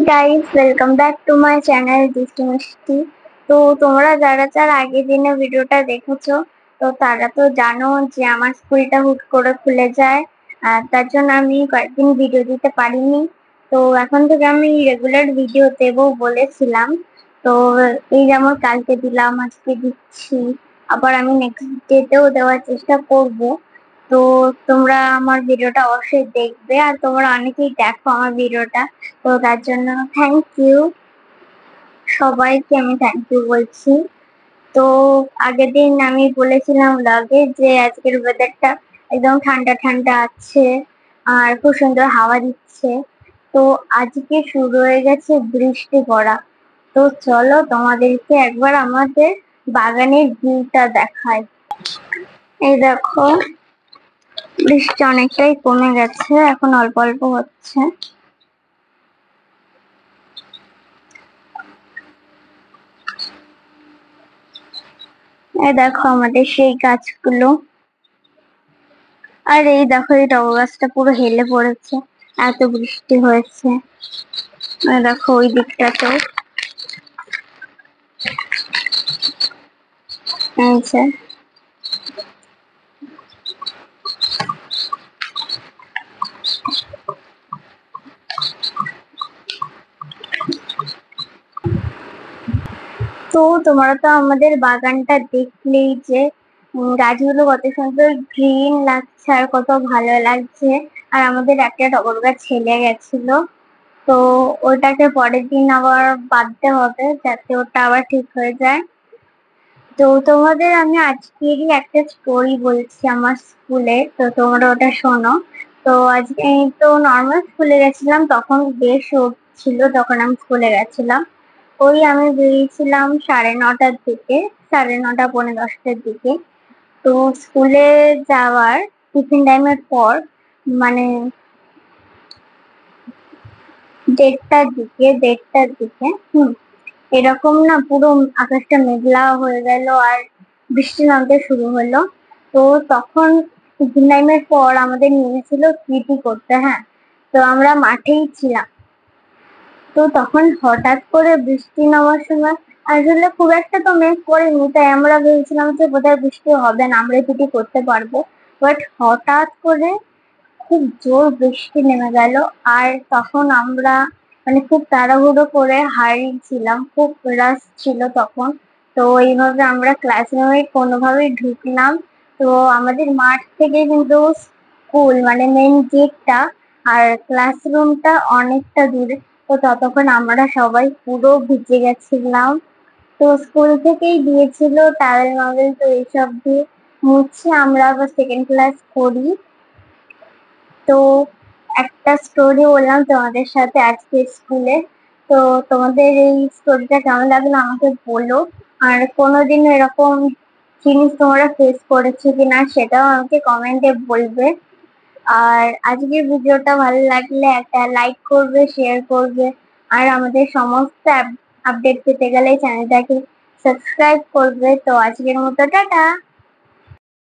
Guys, welcome back to my channel দৃষ্টি মিষ্টি। তো তোমরা যারা যারা আগের দিনে ভিডিওটা দেখেছো, তো তারা তো জানো যে আমার স্কুলটা হুট করে খুলে যায়। আর তার জন্য আমি কয়েকদিন ভিডিও দিতে পারিনি। তো এখন থেকে আমি রেগুলার ভিডিও দেবো বলেছিলাম। তো এই যেমন কালকে দিলাম, আজকে দিচ্ছি, আবার আমি নেক্সট ডেতেও দেওয়ার চেষ্টা করব। তো তোমরা আমার ভিডিওটা অবশ্যই দেখবে, আর তোমরা অনেকেই দেখো আমার ভিডিওটা। তো তার জন্য থ্যাংক ইউ, সবাইকে আমি থ্যাংক ইউ বলছি। তো আগের দিন আমি বলেছিলাম ব্লগে যে আজকের ওয়েদারটা একদম ঠান্ডা ঠান্ডা আছে, আর খুব সুন্দর হাওয়া দিচ্ছে। তো আজকে শুরু হয়ে গেছে বৃষ্টি পড়া। তো চলো তোমাদেরকে একবার আমাদের বাগানের ভিউটা দেখাই। এই দেখো, বৃষ্টি অনেকটাই কমে গেছে, এখন অল্প অল্প হচ্ছে। এই দেখো আমাদের সেই গাছগুলো, আর এই দেখো এই টগর গাছটা পুরো হেলে পড়েছে, এত বৃষ্টি হয়েছে। আর দেখো ওই দিকটাতেও, এই যে। তো তোমরা তো আমাদের বাগানটা দেখলেই যে গাছগুলো কত সুন্দর গ্রিন লাগছে আর কত ভালো লাগছে। আর আমাদের একটা টগর গাছ ছেলে গেছিল, তো ওটাকে পরের দিন আবার বাঁধতে হবে যাতে ওটা আবার ঠিক হয়ে যায়। তো তোমাদের আমি আজকেরই একটা স্টোরি বলছি আমার স্কুলে, তো তোমরা ওটা শোনো। তো আজকে আমি তো নর্মাল স্কুলে গেছিলাম, তখন বেশ রোদ ছিল যখন আমি স্কুলে গেছিলাম। ওই আমি বেরিয়েছিলাম 9:30টার দিকে, 9:30 পৌনে 10টার দিকে। তো স্কুলে যাওয়ার টিফিন টাইমের পর, মানে 1:30টার দিকে এরকম না পুরো আকাশটা মেঘলা হয়ে গেল, আর বৃষ্টি নামতে শুরু হলো। তো তখন টিফিন টাইমের পর আমাদের নিয়েছিল পিটি করতে, হ্যাঁ। তো আমরা মাঠেই ছিলাম। তো তখন হঠাৎ করে বৃষ্টি নামার সময় আসলে খুব একটা তো মেঘ করেনি, তাই আমরা ভেবেছিলাম যে বোধহয় বৃষ্টি হবে না, আমরা পিটি করতে পারবো। বাট হঠাৎ করে খুব জোর বৃষ্টি নেমে গেল। আর তখন আমরা মানে খুব তাড়াহুড়ো করে হারিয়েছিলাম, খুব রাশ ছিল তখন। তো এইভাবে আমরা ক্লাসরুমে কোনোভাবেই ঢুকলাম। তো আমাদের মাঠ থেকে কিন্তু স্কুল মানে মেইন গেটটা আর ক্লাসরুমটা অনেকটা দূরে। তো ততক্ষণ আমরা সবাই পুরো ভিজে গেছিলাম। তো স্কুল থেকেই দিয়েছিল টাওয়েল মাওয়েল, তো এইসব দিয়ে মুছে আমরা আবার সেকেন্ড ক্লাস করি। তো একটা স্টোরি বললাম তোমাদের সাথে আজকে স্কুলে। তো তোমাদের এই স্টোরিটা কেমন লাগলো আমাকে বলো। আর কোনোদিন এরকম জিনিস তোমরা ফেস করেছো কিনা সেটাও আমাকে কমেন্টে বলবে। আর আজকের ভিডিওটা ভালো লাগলে একটা লাইক করবে, শেয়ার করবে। আর আমাদের সমস্ত আপডেট পেতে গেলে চ্যানেলটাকে সাবস্ক্রাইব করবে। তো আজকের মতো টাটা।